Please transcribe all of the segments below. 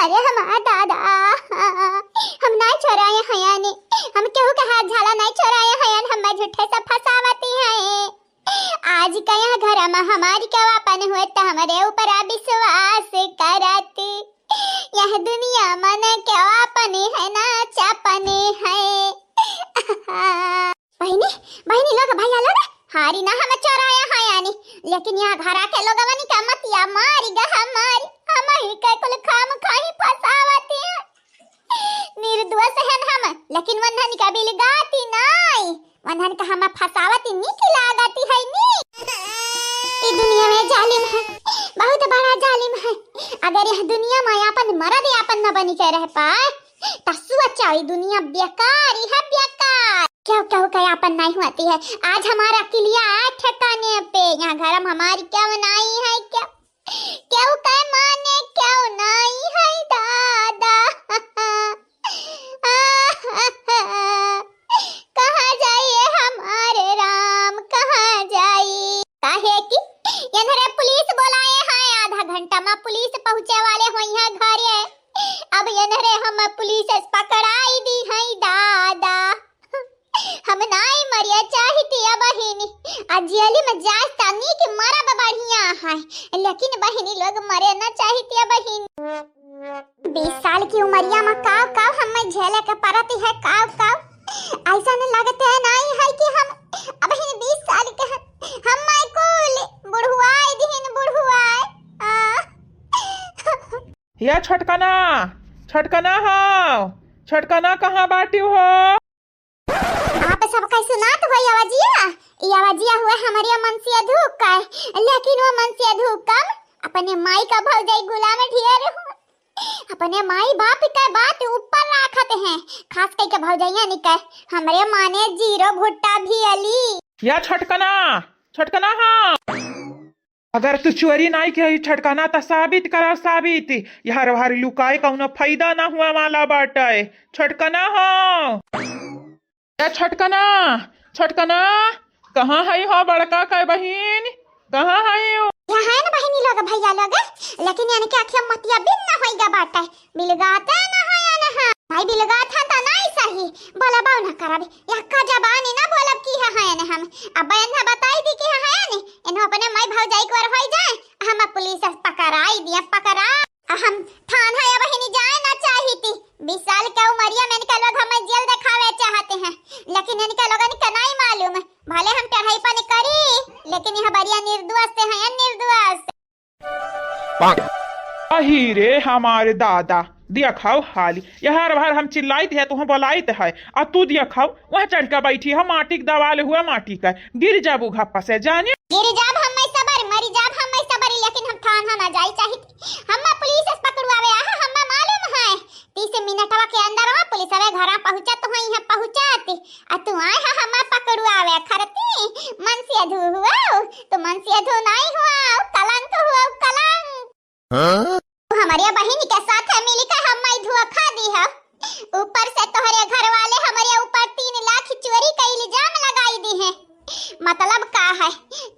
अरे हमारा दादा हम नहीं छोराए हयाने, हम केहू के हाथ झाला नहीं छोराए हयान, हम झूठे से फसावती हैं। आज का यहाँ घर में हमारी क्या वापन हुए तो हमारे ऊपर विश्वास करती। यह दुनिया मन क्या वापने है ना चापने है। बहनी बहनी लोग भैया लोग हारी ना हम चोराया हयानी, लेकिन यहाँ घर आके लोग बनी का मतिया मारी गा हमारी, हमारी के कुल खाम खाही फसावती है। निर्दोष हैं हम, लेकिन वंधन का बिल गाती नहीं, वंधन का हम फसावती नहीं लागती है नी। ये दुनिया में जालिम है, बहुत बड़ा जालिम है। अगर यह दुनिया में अपन मर्द अपन न बनी के रह पाए तो सोचो ये दुनिया बेकार है, बेकार। क्यों क्यों क्या अपन नहीं होती है। आज हमारा किलिया ठिकाने पे, यहाँ घर में हमारी क्यों नहीं है, क्या क्यों क्या माने क्यों नहीं है दादा। कहाँ जाइए हमारे राम, कहाँ जाइए। काहे कि इन्हें पुलिस बुलाए हैं, आधा घंटा में पुलिस पहुँचे वाले हो यहाँ घरे। अब इन्हें हम पुलिस पकड़ाई दी है दादा। हम नहीं मरिया चाहती है बहिनी, अजेली में जाए तानी कि मरा बढ़िया है, लेकिन बहिनी लोग मरे ना चाहती है बहिनी। 20 साल की उमरिया में काव काव हम झेले के परती है, काव काव ऐसा नहीं लगता है नहीं है कि हम बहिनी 20 साल के हम को बुढ़ुआई दिन बुढ़ुआई। या छटकना छटकना हो, छटकना कहाँ बाटी हो। आप सब कैसे सुनात हो आवाजिया, ये आवाजिया हुआ हमारे मन से धूप का, लेकिन वो मन से धूप कम अपने माई का भौजाई गुलाम ढेर हो, अपने माई बाप का बात ऊपर रखते हैं, खास करके भौजाइया निकल हमारे माने जीरो भुट्टा भी अली। या छटकना छटकना हाँ, अगर तू चोरी नहीं की छटकना तो साबित करा, साबित। यार हर लुकाए कौनो फायदा ना हुआ वाला बाटे। छटकना हो या छटकना छटकना कहाँ है हो बड़का का बहन, कहाँ है हो। यहाँ है ना बहनी लोग भैया लोग, लेकिन यानी कि आखिर मतिया बिन ना होइगा बाटे, बिलगाता ना है या ना भाई, बिलगात था तो नहीं सही बोला बाऊ ना कराबे, यह का जबानी ना बोलब की है ना हम। अब बहन बताई दी कि है ने इन्हों अपने माई भौजाई को होई जाए, हम पुलिस पकड़ाई दिया पकड़ा, हम थाना या बहनी जाए ना चाहती। 20 साल के उमरिया में इनका लोग हमें जेल दिखावे चाहते हैं, लेकिन इनका लोगन का नहीं मालूम है। भले हम चढ़ाई पानी करी, लेकिन यह बढ़िया निर्दोष से है, निर्दोष। अही रे हमारे दादा दिया खाओ हाली, यार बाहर हम चिल्लाइत है तुम बोलाइत है, और तू दिया खाओ वहाँ चढ़ कर बैठी है, माटी के दवाल हुआ माटी का गिर जाबू घप्पा से जाने। गिर जाब हम सबर, मरी जाब हम सबर, लेकिन हम थाना ना जाई चाहती। हम पुलिस पकड़वावे आ, हम मालूम है 30 मिनटवा के अंदर वहाँ पुलिस आवे घर पहुंचा तो वहीं है पहुंचाती, आ तू आए है हम पकड़वावे खरती। मन से धू हुआ तो मन से धू नहीं हुआ, कलंक हुआ कलंक। हमारे बहन के साथ मिली का हम धोखा दी है, ऊपर से तोहरे घर वाले हमारे ऊपर 3 लाख चोरी का इल्जाम लगाई दी है। मतलब का है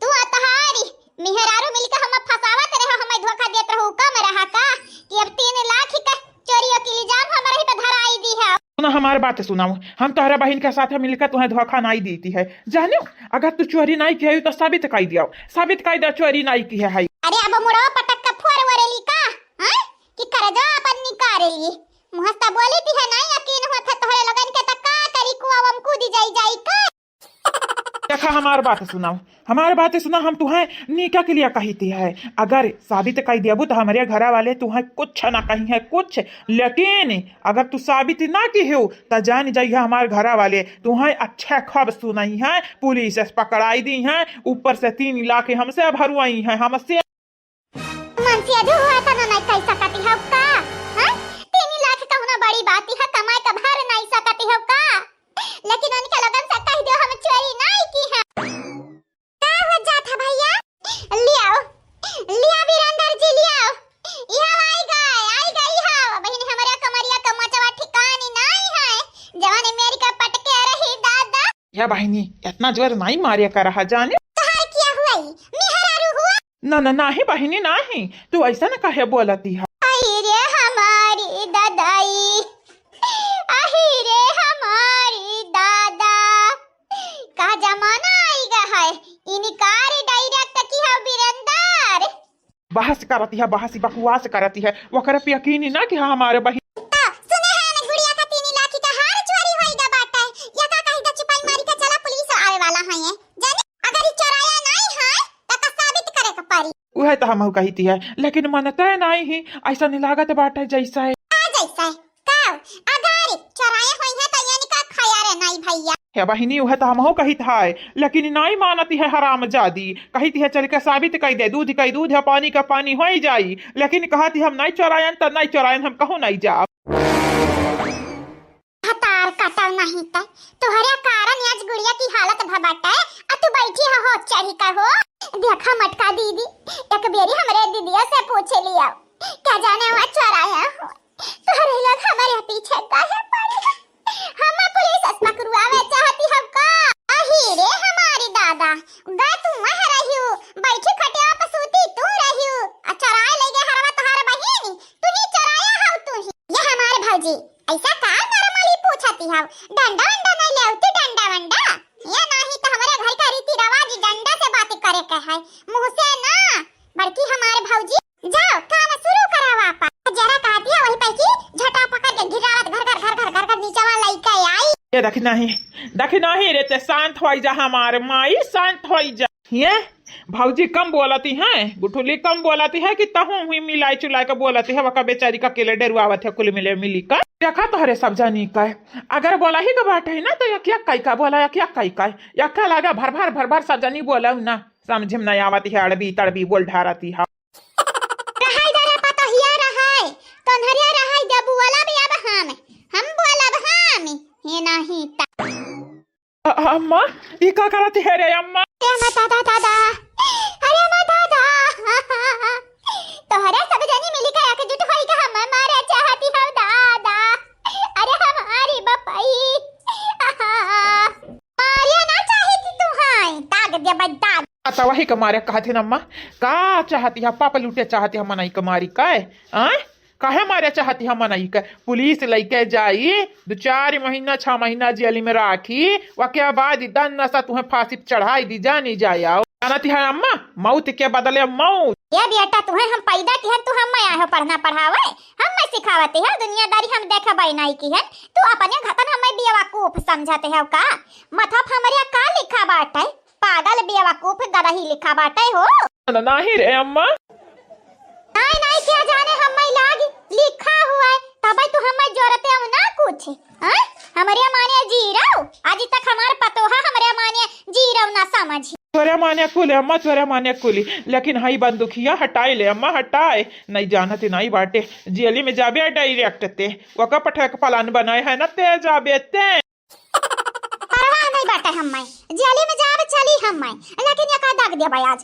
तू अतहारी मेहरारू मिलकर हम फसावत रहे, हमें धोखा देत रहो, कम रहा का कि अब 3 लाख का चोरियों की इल्जाम हमारे ही पे धराई दी है। सुना हमारी बात सुनाओ, हम तोहरा बहन के साथ मिलकर तुम्हें धोखा नहीं देती है, जानो अगर तू चोरी नहीं की है तो साबित कर दिया, साबित कर दे चोरी नहीं की है। अरे अब मुड़ो पटक का फोर वरेली का हां कि कर दो अपन निकारेली मुहस्ता बोली थी है नहीं यकीन होता तोहरे लगन के त का करी कुआवम कूदी जाई का। देखा हमारी बात सुनाओ, हमारी बात सुना, हम तुम्हें निका के लिए कहती है, अगर साबित कर दियाबू तो हमारे घर वाले तुम्हें कुछ ना कही है कुछ, लेकिन अगर तू साबित ना की हो तो जान जाइए हमारे घर वाले तुम्हें अच्छा खब सुनाई है, पुलिस पकड़ाई दी है, ऊपर से 3 लाख हमसे भरवाई है, हमसे मन से हुआ था ना नहीं कह सकती है का, हां 3 लाख का होना बड़ी बात है, कमाई का भर नहीं सकती है का, लेकिन उनके लगन से कह दो हम चोरी नहीं की है। क्या हो जाता भैया, लिया वीरेंद्र जी लिया, यहां आई गई है बहन, हमारे कमरिया का मचवा ठिकानी नहीं है, जवानी मेरी का पटके रही दादा। या बहनी इतना जोर नहीं मारिया कर रहा जाने, कहा क्या हुआ मेहरारू हुआ ना ना नहीं बहनी नहीं, तू ऐसा ना कहे बोलती है। अरे हमारी बहस करती है, बहस बकवास करती है। वो करे पे यकीन ही ना कि हाँ हमारे बहन सुने है ना गुड़िया का 3 लाख का हार चोरी होइगा बाटा है। या का कही द छुपाई मारी का चला पुलिस आवे वाला है ये जाने। अगर ई चोराया नहीं है तो का साबित करे का पड़ी। वह तो हम कहती है, लेकिन मनता है नहीं ही, ऐसा नहीं लागत बाटा जैसा है जैसा है काव अगर चोराया होई है तो यानी का खाया रे नहीं भैया। है बहिनी। वह तो हम कही था, लेकिन नहीं मानती है हरामजादी। कहती है चल के साबित कर दे, दूध का दूध है, पानी का पानी हो ही जाई। लेकिन कहती हम नहीं चोरायन तो नहीं चोरायन, हम कहूँ नहीं जा। हतार कटल नहीं तय तोहरे कारण आज गुड़िया की हालत भबाटा है। आ तू बैठी हो चढ़ी का हो। देखा मटका दीदी एक बेरी हमरे दीदिया से पूछ लिया क्या जाने वहाँ चोराया हो। तोहरे लोग हमारे पीछे काहे पड़े। हम पुलिस पकड़वावे चाहती हम का। अही रे हमारी दादा गा तू वहाँ रहियो बैठी खटिया पे सूती तू रहियो। आ चराए ले गए हरवा तोहार बहिनी तू ही चराया हो तू ही। ये हमारे भौजी ऐसा का नरमली पूछती हो। डंडा वंडा नहीं लेवती डंडा वंडा ये नहीं तो हमारे घर का रीति रिवाज डंडा से बातें करे का है मुंह से ना। बड़की हमारे भौजी जाओ काम शुरू करा वापस। जरा कहती है वही पैकी झटा पकड़ के गिरावत घर नीचे वाला लइका आई। ये देखी नहीं रे ते शांत हो जा हमारे माई, शांत हो जा। ये भौजी कम बोलती है, गुठुली कम बोलती है कि तहु हुई मिलाई चुलाई के बोलती है। वका बेचारी का केले डरुआवत है कुल मिले मिली का। देखा तो हरे सब जानी का अगर बोला ही का बात है ना तो यकिया कई का बोला यकिया कई का यक्का लगा भर भर सब जानी बोला ना समझ में नहीं आवती है। अड़बी तड़बी बोल ढारती है। रहाई दरे पता हिया रहाई तोनहरिया रहाई दे बुआला भी अब हम बोलब हम ये नहीं ता। अम्मा ये का करती है रे अम्मा। अरे दादा दादा अरे मां दादा तोहरे सब जनी मिली के एकजुट होई के हम मारे चाहती हो दादा। अरे हमारी बपाई मारिया ना चाहती तू हाय ताग दे बद्दा। तो वही कमारे कहते न अम्मा का चाहती है पापा लूटे चाहती है मनाई कमारी का काहे मारे चाहती है मनाई का। पुलिस लेके जाई 2-4 महीना 6 महीना जेल में राखी वके बाद दन नशा तुम्हें फांसी चढ़ाई दी जानी जाया जानती है अम्मा मौत के बदले मौत। ये बेटा तुम्हें हम पैदा की है तू हम आया हो पढ़ना पढ़ावे हम मैं सिखावते है दुनियादारी हम देखा बाई नहीं की है। तू अपने घतन हमें बेवकूफ समझाते है का मतलब हमारे का लिखा बाटे पागल बेवकूफ गदही लिखा बाटे हो। नहीं रे अम्मा नहीं क्या जाने हम लाग लिखा हुआ है तब तू हमें जरूरत है ना कुछ हमारे माने जीरो आज तक हमार पतोहा हमारे माने जीरो ना समझ। तोरे माने कुली अम्मा तोरे माने कुली लेकिन हई बंदूकिया हटाई ले अम्मा हटाए नहीं जानते नहीं बाटे जेली में जाबे डायरेक्ट ते वका पठक प्लान बनाए है ना ते जाबे ते परवाह नहीं बाटे हमें जेली में जाब चली हमें लेकिन ये का दाग दिया भाई आज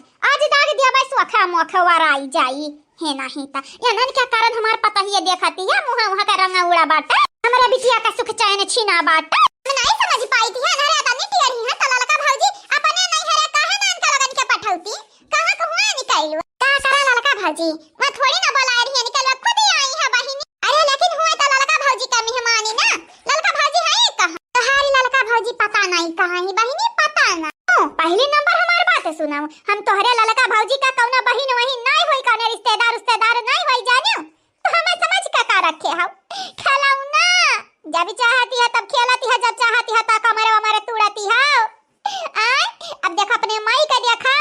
दाग दिया भाई सोखा मोखा वराई जाई है नहीं ता यनन क्या कारण हमार पता ही देखती है मुहा वहां का रंग उड़ा बाटा हमारा बिटिया का सुख चैन छीना बाटा नहीं समझ पाई थी अरे आदमी टियरी है तलाल का भौजी अपने नहीं है काहे नान का लगन के पठौती कहां कहूं निकालू का करा ललका भौजी मैं थोड़ी ना बोला रही है निकल खुद ही आई है बहिनी। अरे लेकिन हुए तो ललका भौजी का मेहमानी ना ललका भौजी है कहां तुम्हारी ललका भौजी पता नहीं कहां है बहिनी पता ना पहली नंबर हमार बात सुनाओ हम तोहरे ललका भौजी का कौना बहिन वही नहीं होई कौने रिश्तेदार नहीं होई जानियो तो हमें समझ का रखे हो खेलाऊ ना जब चाहती है तब खेलती है जब चाहती है तब हमारे तुड़ती है अब देख अपने माई का देखा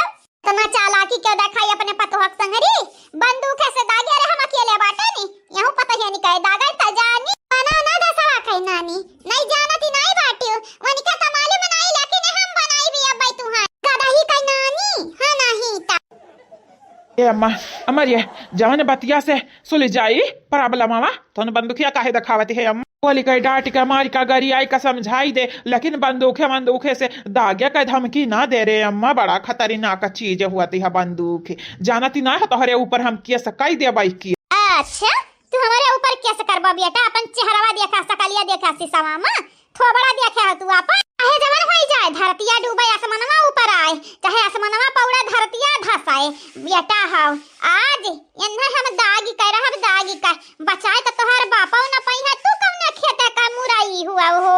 तना चालाकी के दिखाई अपने पतोहक संगरी बंदूक से दागे रे हम अकेले बाटे नी यहू पता है नी कहे दागा त जानी बना ना दसवा कहीं नानी नहीं जानती नहीं बाटी वनी का तमाले बनाई लेकिन हम बनाई भी अब तू हां गदा ही कहीं नानी हां नहीं ता ए अम्मा अमर ये जान बतिया से सुल जाई प्रॉब्लम आवा तोन बंदूकिया काहे दिखावती है अम्मा बोली कई डांट के मारी का गरी आई का समझाई दे लेकिन बंदूके से दागे का धमकी ना दे रे अम्मा बड़ा खतरनाक चीज हुआती है बंदूक जानती ना है तोहरे ऊपर हम केस कई दे बाई की। अच्छा तू हमारे ऊपर केस करबा बेटा अपन चेहरावा देखा सकलिया देखा शीशावा में थोबड़ा देखे तू अपन चाहे जवन होई जाए धरतिया डूबे आसमानवा ऊपर आए चाहे आसमानवा पौड़ा धरतिया धसाए बेटा हाउ आज इन्हे हम दागी कह रहा दागी का बचाए तो तोहार बापा न पई है तू कौन खेते का मुराई हुआ हो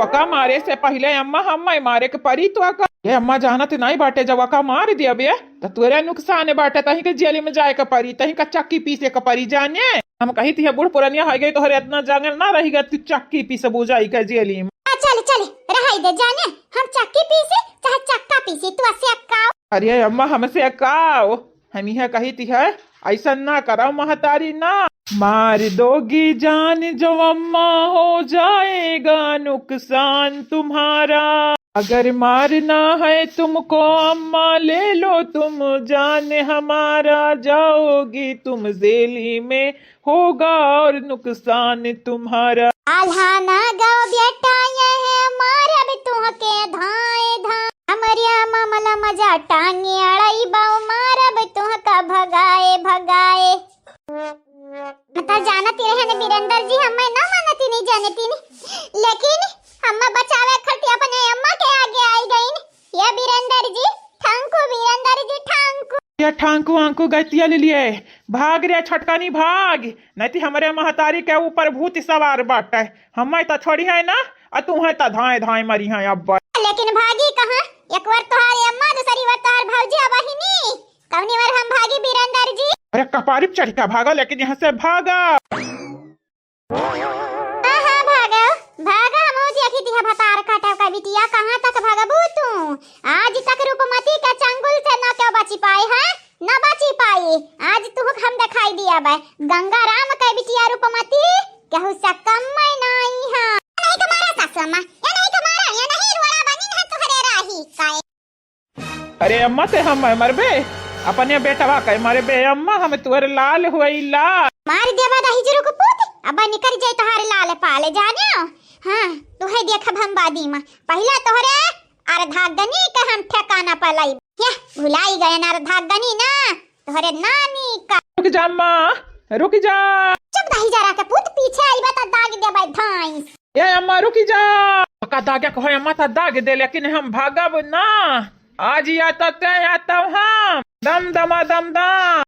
वका मारे से पहले अम्मा हम मारे के परी तो अका ये अम्मा जानत नहीं बाटे जब वका मार दिया बे तो तुरे नुकसान बाटे तही के जेल में जाए के परी तही का चक्की पीसे के परी जाने हम कही थी बूढ़ पुरानिया हो गई तो हरे इतना जांगल ना रही गया तू चक्की पीसे बुझाई के जेली में चल चल रहाई दे जाने हम चक्की पीसे चाहे चक्का पीसे तू ऐसे अक्काओ। अरे अम्मा हमसे अकाओ हम यह कही थी है ऐसा ना करो महतारी ना मार दोगी जान जो अम्मा हो जाएगा नुकसान तुम्हारा अगर मारना है तुमको अम्मा ले लो तुम जान हमारा जाओगी तुम जेली में होगा और नुकसान तुम्हारा। आल्हाना गाओ बेटा ये है मारे भी तू के धाए धाए हमरिया मामला मजा टांगे अड़ाई बाऊ मारा भी तू का भगाए भगाए बता जानती रहे ने बीरेंद्र जी हमें ना मानती नहीं जानती नहीं लेकिन अम्मा बचावे खटी अपने अम्मा के आगे आई गई ये बीरेंद्र जी ठांकू ये ठांकू आंकू गतिया ले लिए भाग रे छटकानी भाग नहीं तो हमारे महतारी के ऊपर भूत सवार बाटे हमें तो छोड़ी है ना और तू है तो धाए धाए मरी है अब लेकिन भागी कहाँ एक बार तोहारी अम्मा दूसरी बार तोहार भौजी अबहिनी कौनी बार हम भागी बीरेंद्र जी। अरे कपारी चढ़ का भागा लेकिन यहाँ से भागा भागा भागा हम देखी थी भतार काटा का बिटिया कहाँ तक भागबू तू आज तक रूपमती के चंगुल से न क्यों बची पाई है न बची पाई आज तू हम दिखाई दिया बे गंगा राम के बिटिया रूपमती कहू से कम में नहीं है नहीं तुम्हारा सासू मां या नहीं तुम्हारा या नहीं रोड़ा बनी है तुहरे राही काय। अरे अम्मा से हम मरबे अपने बेटवा कह मारे बे अम्मा हम तुअर लाल हुई लाल मार देवा दही जरू को पूत अब निकल जाए तोहार लाल पाले जाने हां तुहे देखब हम बादी में पहला तोहरे अर्धागनी के हम ठिकाना पलाई या भुलाई गए ना अर्धागनी ना तोहरे नानी का। रुक जा अम्मा रुक जा चुप दही जरा के पूत पीछे आई बता दाग दे भाई धाई ये अम्मा रुक जा पका दागे को है अम्मा था दाग दे लेकिन हम भागब ना आज या तो हम दम दमा दम दम